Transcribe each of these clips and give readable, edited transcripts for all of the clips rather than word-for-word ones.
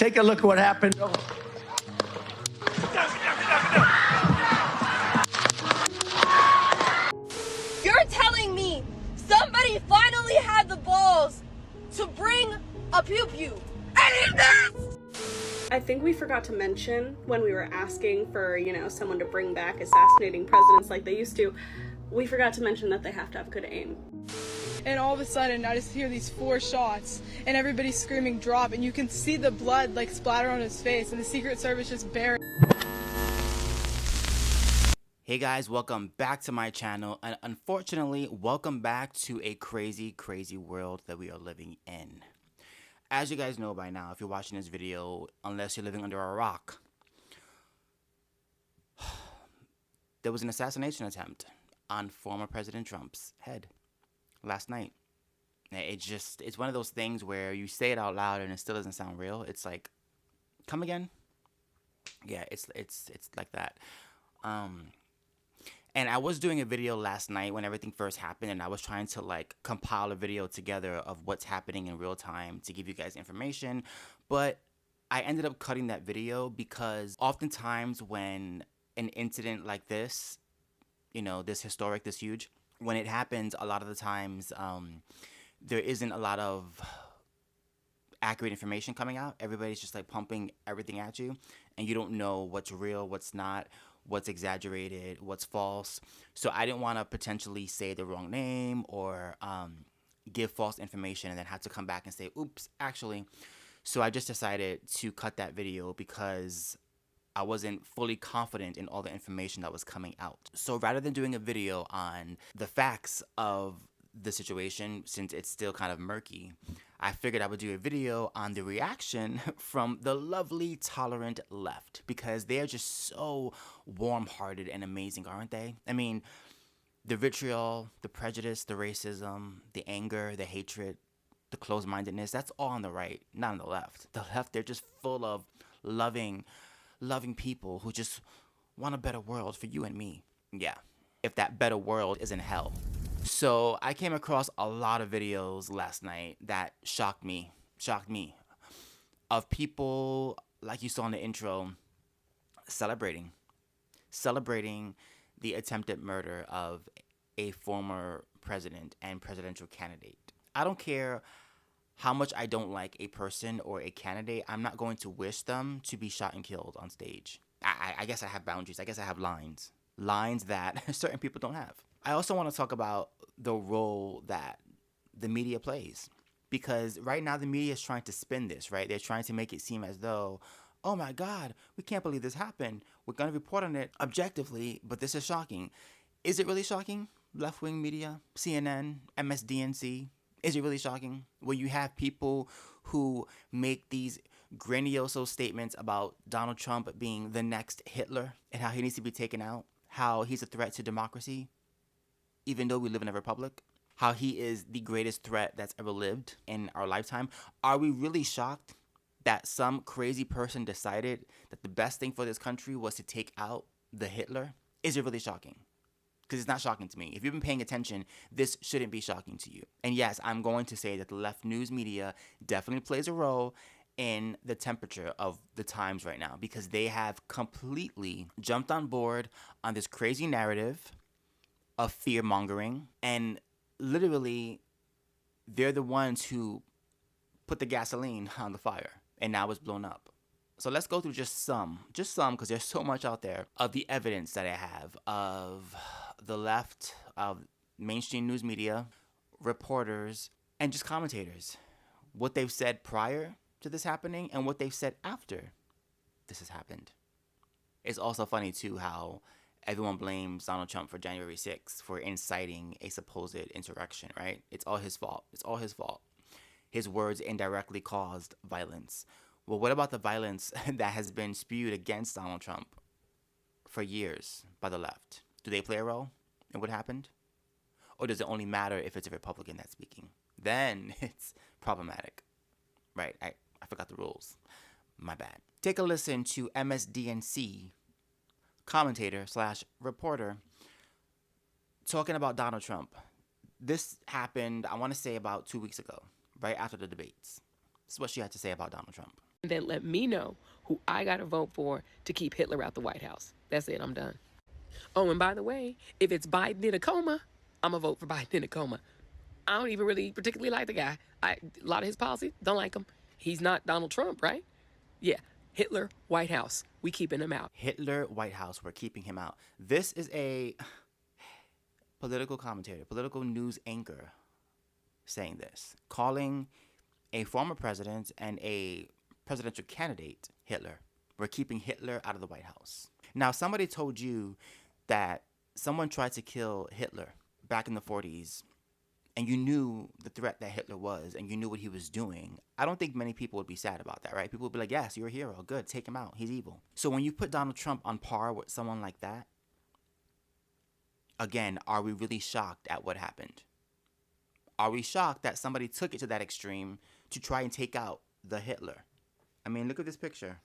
Take a look at what happened. You're telling me somebody finally had the balls to bring a pew-pew and he missed? I think we forgot to mention when we were asking for, someone to bring back assassinating presidents like they used to, we forgot to mention that they have to have good aim. And all of a sudden, I just hear these 4 shots, and everybody's screaming drop, and you can see the blood like splatter on his face, and the Secret Service just buried. Hey guys, welcome back to my channel, and unfortunately, welcome back to a crazy, crazy world that we are living in. As you guys know by now, if you're watching this video, unless you're living under a rock, there was an assassination attempt on former President Trump's head last night. It's one of those things where you say it out loud and it still doesn't sound real. It's like, come again? Yeah, it's like that. And I was doing a video last night when everything first happened, and I was trying to like compile a video together of what's happening in real time to give you guys information, but I ended up cutting that video because oftentimes when an incident like this, this historic, this huge, when it happens, a lot of the times there isn't a lot of accurate information coming out. Everybody's just like pumping everything at you, and you don't know what's real, what's not, what's exaggerated, what's false. So I didn't want to potentially say the wrong name or give false information and then have to come back and say, oops, actually. So I just decided to cut that video because I wasn't fully confident in all the information that was coming out. So rather than doing a video on the facts of the situation, since it's still kind of murky, I figured I would do a video on the reaction from the lovely, tolerant left, because they are just so warm-hearted and amazing, aren't they? I mean, the vitriol, the prejudice, the racism, the anger, the hatred, the closed-mindedness, that's all on the right, not on the left. The left, they're just full of loving people who just want a better world for you and me. Yeah, if that better world is in hell. So I came across a lot of videos last night that shocked me, of people, like you saw in the intro, celebrating the attempted murder of a former president and presidential candidate. I don't care how much I don't like a person or a candidate, I'm not going to wish them to be shot and killed on stage. I guess I have boundaries. I guess I have lines that certain people don't have. I also want to talk about the role that the media plays, because right now the media is trying to spin this, right? They're trying to make it seem as though, oh my God, we can't believe this happened. We're going to report on it objectively, but this is shocking. Is it really shocking? Left-wing media, CNN, MSDNC, is it really shocking? When you have people who make these grandiose statements about Donald Trump being the next Hitler and how he needs to be taken out, how he's a threat to democracy, even though we live in a republic, how he is the greatest threat that's ever lived in our lifetime. Are we really shocked that some crazy person decided that the best thing for this country was to take out the Hitler? Is it really shocking? Because it's not shocking to me. If you've been paying attention, this shouldn't be shocking to you. And yes, I'm going to say that the left news media definitely plays a role in the temperature of the times right now, because they have completely jumped on board on this crazy narrative of fear-mongering, and literally they're the ones who put the gasoline on the fire, and now it's blown up. So let's go through just some, because there's so much out there of the evidence that I have of the left, of mainstream news media, reporters, and just commentators, what they've said prior to this happening and what they've said after this has happened. It's also funny too how everyone blames Donald Trump for January 6th for inciting a supposed insurrection, right? It's all his fault. It's all his fault. His words indirectly caused violence. Well, what about the violence that has been spewed against Donald Trump for years by the left? Do they play a role in what happened? Or does it only matter if it's a Republican that's speaking? Then it's problematic, right? I forgot the rules. My bad. Take a listen to MSDNC commentator / reporter talking about Donald Trump. This happened, I want to say, about 2 weeks ago, right after the debates. This is what she had to say about Donald Trump. And then let me know who I got to vote for to keep Hitler out the White House. That's it. I'm done. Oh, and by the way, if it's Biden in a coma, I'm going to vote for Biden in a coma. I don't even really particularly like the guy. A lot of his policies, don't like him. He's not Donald Trump, right? Yeah. Hitler, White House. We keeping him out. Hitler, White House, we're keeping him out. This is a political commentator, political news anchor saying this, calling a former president and a presidential candidate Hitler. We're keeping Hitler out of the White House. Now, somebody told you that someone tried to kill Hitler back in the 40s, and you knew the threat that Hitler was, and you knew what he was doing. I don't think many people would be sad about that, right? People would be like, yes, you're a hero. Good, take him out. He's evil. So when you put Donald Trump on par with someone like that, again, are we really shocked at what happened? Are we shocked that somebody took it to that extreme to try and take out the Hitler? I mean, look at this picture.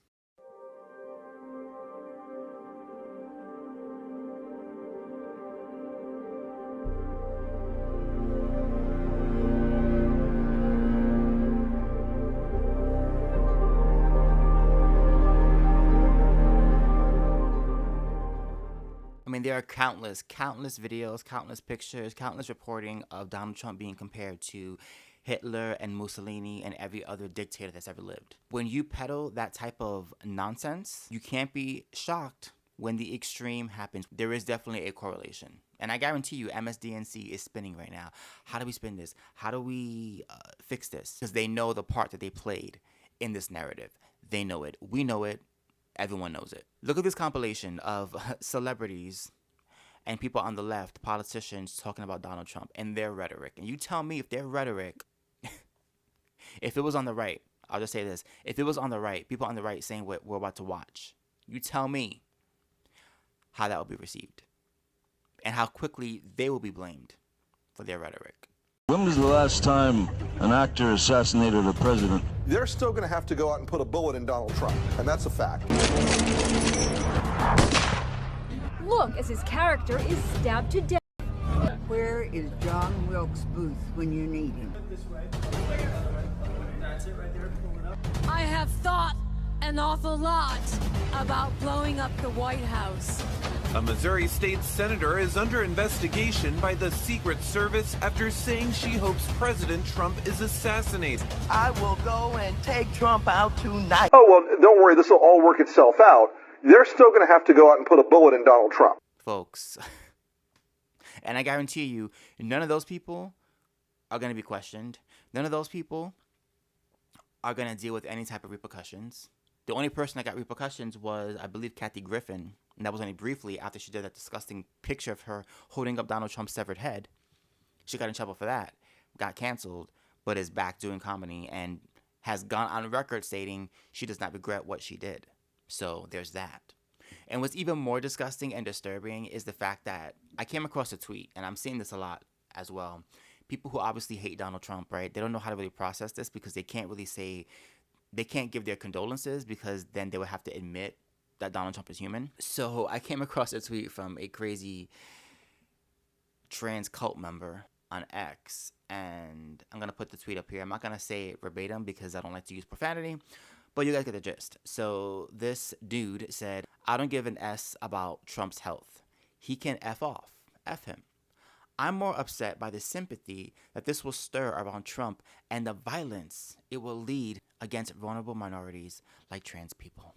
I mean, there are countless videos, countless pictures, countless reporting of Donald Trump being compared to Hitler and Mussolini and every other dictator that's ever lived. When you peddle that type of nonsense, you can't be shocked when the extreme happens. There is definitely a correlation. And I guarantee you MSDNC is spinning right now. How do we spin this? How do we fix this? Because they know the part that they played in this narrative. They know it. We know it. Everyone knows it. Look at this compilation of celebrities and people on the left, politicians, talking about Donald Trump and their rhetoric. And you tell me if their rhetoric, if it was on the right, I'll just say this. If it was on the right, people on the right saying what we're about to watch, you tell me how that will be received and how quickly they will be blamed for their rhetoric. When was the last time an actor assassinated a president? They're still going to have to go out and put a bullet in Donald Trump, and that's a fact. Look as his character is stabbed to death. Where is John Wilkes Booth when you need him? I have thought an awful lot about blowing up the White House. A Missouri state senator is under investigation by the Secret Service after saying she hopes President Trump is assassinated. I will go and take Trump out tonight. Oh, well, don't worry, this will all work itself out. They're still going to have to go out and put a bullet in Donald Trump. Folks, and I guarantee you, none of those people are going to be questioned. None of those people are going to deal with any type of repercussions. The only person that got repercussions was, I believe, Kathy Griffin. And that was only briefly after she did that disgusting picture of her holding up Donald Trump's severed head. She got in trouble for that, got canceled, but is back doing comedy and has gone on record stating she does not regret what she did. So there's that. And what's even more disgusting and disturbing is the fact that I came across a tweet, and I'm seeing this a lot as well. People who obviously hate Donald Trump, right? They don't know how to really process this because they can't really say, they can't give their condolences because then they would have to admit that Donald Trump is human. So I came across a tweet from a crazy trans cult member on X, and I'm going to put the tweet up here. I'm not going to say it verbatim because I don't like to use profanity, but you guys get the gist. So this dude said, I don't give an S about Trump's health. He can F off. F him. I'm more upset by the sympathy that this will stir around Trump and the violence it will lead against vulnerable minorities like trans people.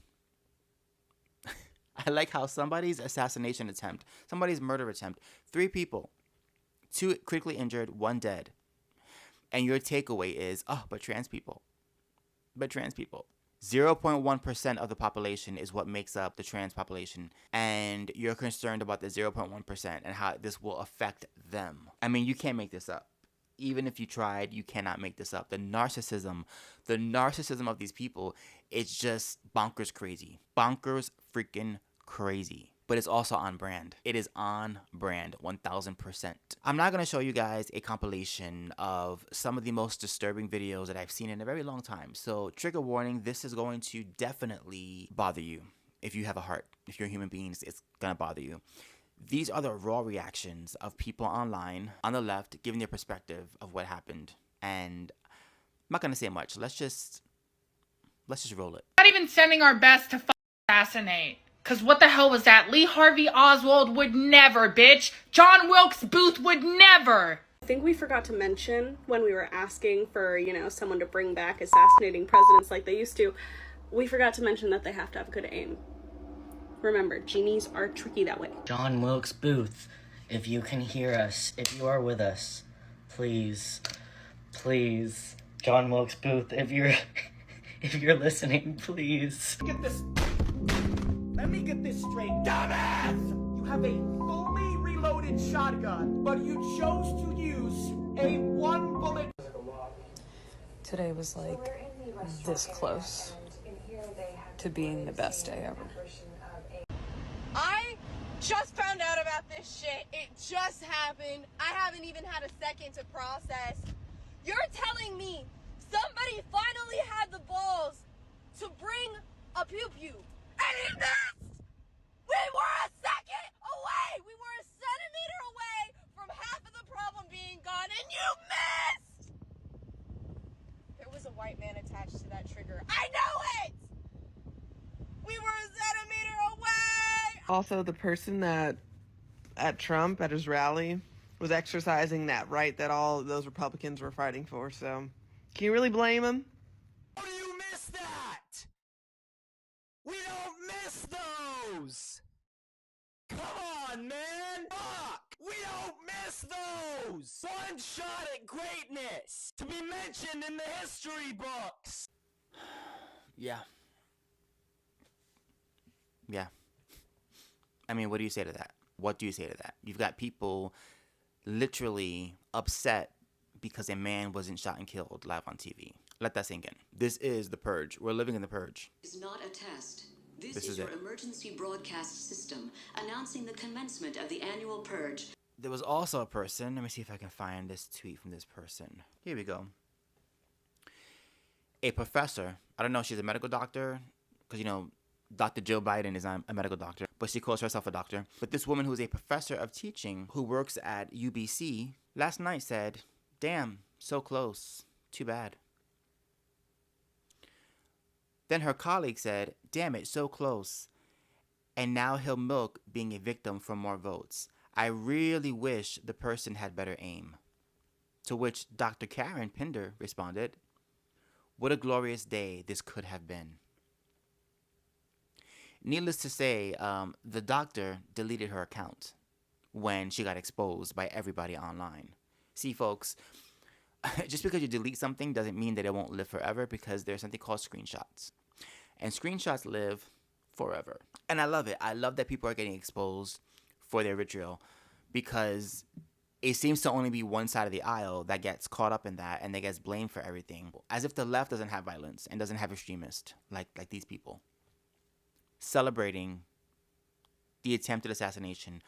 I like how somebody's assassination attempt, somebody's murder attempt, 3 people, 2 critically injured, 1 dead. And your takeaway is, oh, but trans people. But trans people. 0.1% of the population is what makes up the trans population. And you're concerned about the 0.1% and how this will affect them. I mean, you can't make this up. Even if you tried, you cannot make this up. The narcissism of these people, it's just bonkers crazy. Bonkers freaking crazy. But it's also on brand. It is on brand, 1000%. I'm not going to show you guys a compilation of some of the most disturbing videos that I've seen in a very long time. So trigger warning, this is going to definitely bother you. If you have a heart, if you're a human being, it's going to bother you. These are the raw reactions of people online on the left giving their perspective of what happened. And I'm not going to say much. Let's just Let's just roll it. Not even sending our best to assassinate. Cause what the hell was that? Lee Harvey Oswald would never, bitch. John Wilkes Booth would never. I think we forgot to mention when we were asking for, someone to bring back assassinating presidents like they used to, we forgot to mention that they have to have good aim. Remember, genies are tricky that way. John Wilkes Booth, if you can hear us, if you are with us, please, John Wilkes Booth, if you're listening, please. Let me get this straight, dumbass! You have a fully reloaded shotgun, but you chose to use a one-bullet... Today was like this close to being the best day ever. I just found out about this shit. It just happened. I haven't even had a second to process. You're telling me somebody finally had the balls to bring a pew-pew and he missed! We were a second away! We were a centimeter away from half of the problem being gone and you missed! There was a white man attached to that trigger. I know it! We were a centimeter away! Also, the person that at Trump at his rally was exercising that right that all those Republicans were fighting for. So, can you really blame him? How do you miss that? We don't miss those! Come on, man! Fuck! We don't miss those! One shot at greatness! To be mentioned in the history books! Yeah. Yeah. I mean, what do you say to that? What do you say to that? You've got people literally upset because a man wasn't shot and killed live on TV. Let that sink in. This is the purge. We're living in the purge. Is not a test. This is your emergency broadcast system announcing the commencement of the annual purge. There was also a person. Let me see if I can find this tweet from this person. Here we go. A professor. I don't know if she's a medical doctor because, Dr. Joe Biden is not a medical doctor, but she calls herself a doctor. But this woman who is a professor of teaching who works at UBC last night said, "Damn, so close. Too bad." Then her colleague said, "Damn it, so close. And now he'll milk being a victim for more votes. I really wish the person had better aim." To which Dr. Karen Pinder responded, "What a glorious day this could have been." Needless to say, the doctor deleted her account when she got exposed by everybody online. See, folks, just because you delete something doesn't mean that it won't live forever, because there's something called screenshots. And screenshots live forever. And I love it. I love that people are getting exposed for their vitriol, because it seems to only be one side of the aisle that gets caught up in that and that gets blamed for everything. As if the left doesn't have violence and doesn't have extremists like these people. Celebrating the attempted assassination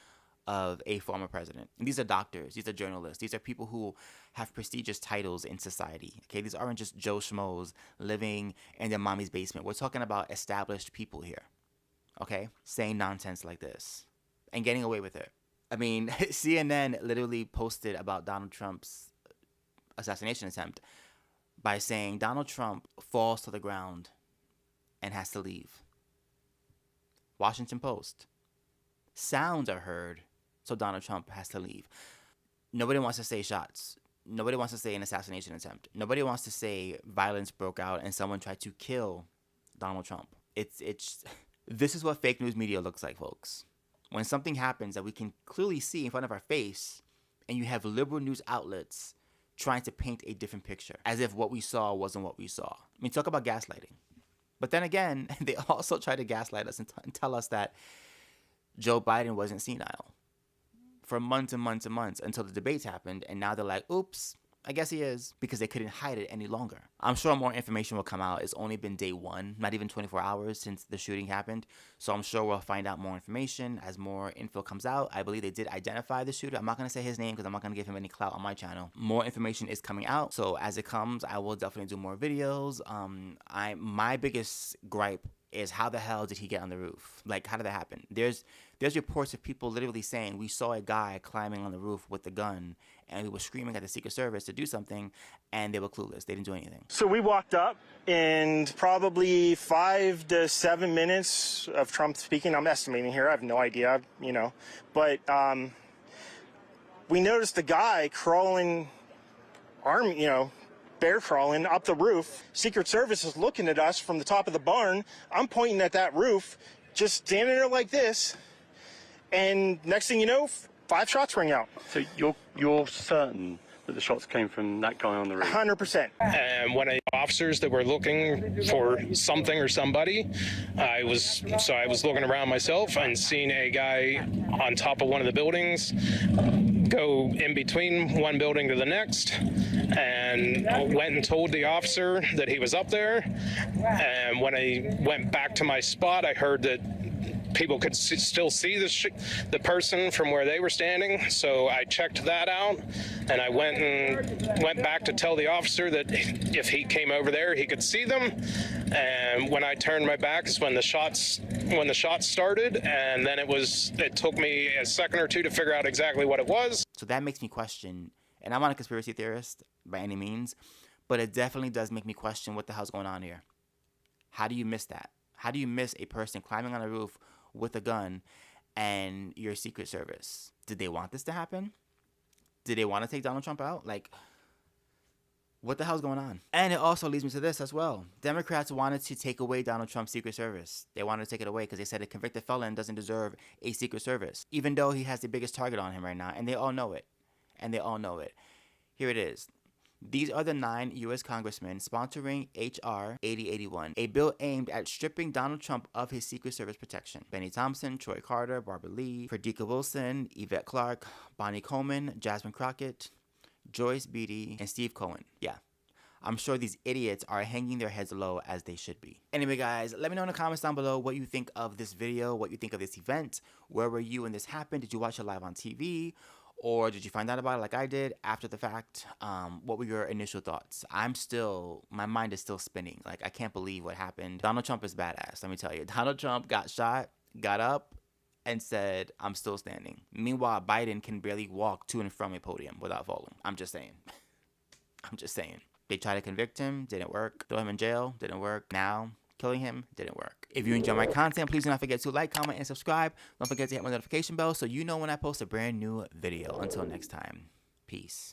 of a former president. And these are doctors, these are journalists, these are people who have prestigious titles in society. Okay, these aren't just Joe Schmoes living in their mommy's basement. We're talking about established people here. Okay, saying nonsense like this and getting away with it. I mean, CNN literally posted about Donald Trump's assassination attempt by saying Donald Trump falls to the ground and has to leave. Washington Post. Sounds are heard, so Donald Trump has to leave. Nobody wants to say shots. Nobody wants to say an assassination attempt. Nobody wants to say violence broke out and someone tried to kill Donald Trump. This is what fake news media looks like, folks. When something happens that we can clearly see in front of our face, and you have liberal news outlets trying to paint a different picture, as if what we saw wasn't what we saw. I mean, talk about gaslighting. But then again, they also try to gaslight us and tell us that Joe Biden wasn't senile for months and months and months until the debates happened. And now they're like, oops, I guess he is, because they couldn't hide it any longer. I'm sure more information will come out. It's only been day one, not even 24 hours since the shooting happened. So I'm sure we'll find out more information as more info comes out. I believe they did identify the shooter. I'm not going to say his name because I'm not going to give him any clout on my channel. More information is coming out. So as it comes, I will definitely do more videos. My biggest gripe is how the hell did he get on the roof? Like, how did that happen? There's reports of people literally saying, we saw a guy climbing on the roof with a gun, and he was screaming at the Secret Service to do something, and they were clueless. They didn't do anything. So we walked up, and probably 5 to 7 minutes of Trump speaking. I'm estimating here. I have no idea, you know. But we noticed the guy crawling, bear crawling up the roof. Secret Service is looking at us from the top of the barn. I'm pointing at that roof, just standing there like this. And next thing you know, 5 shots ring out. So you're certain that the shots came from that guy on the roof? 100%. And when officers that were looking for something or somebody, I was looking around myself and seeing a guy on top of one of the buildings go in between one building to the next, and went and told the officer that he was up there. And when I went back to my spot, I heard that people could still see the person from where they were standing. So I checked that out, and I went back to tell the officer that if he came over there, he could see them. And when I turned my back is when the shots started, and then it took me a second or two to figure out exactly what it was. So that makes me question, and I'm not a conspiracy theorist by any means, but it definitely does make me question what the hell's going on here. How do you miss that? How do you miss a person climbing on a roof with a gun and your Secret Service? Did they want this to happen? Did they want to take Donald Trump out? Like, what the hell's going on? And it also leads me to this as well. Democrats wanted to take away Donald Trump's Secret Service. They wanted to take it away because they said a convicted felon doesn't deserve a Secret Service, even though he has the biggest target on him right now, and they all know it. Here it is. These are the 9 U.S. congressmen sponsoring H.R. 8081, a bill aimed at stripping Donald Trump of his Secret Service protection. Benny Thompson, Troy Carter, Barbara Lee, Frederica Wilson, Yvette Clarke, Bonnie Coleman, Jasmine Crockett, Joyce Beatty, and Steve Cohen. Yeah, I'm sure these idiots are hanging their heads low, as they should be. Anyway, guys, let me know in the comments down below what you think of this video, what you think of this event. Where were you when this happened? Did you watch it live on TV? Or did you find out about it like I did after the fact? What were your initial thoughts? My mind is still spinning. Like, I can't believe what happened. Donald Trump is badass, let me tell you. Donald Trump got shot, got up, and said, I'm still standing. Meanwhile, Biden can barely walk to and from a podium without falling. I'm just saying. They tried to convict him, didn't work. Throw him in jail, didn't work. Now, killing him didn't work. If you enjoy my content, please do not forget to like, comment, and subscribe. Don't forget to hit my notification bell so you know when I post a brand new video. Until next time, peace.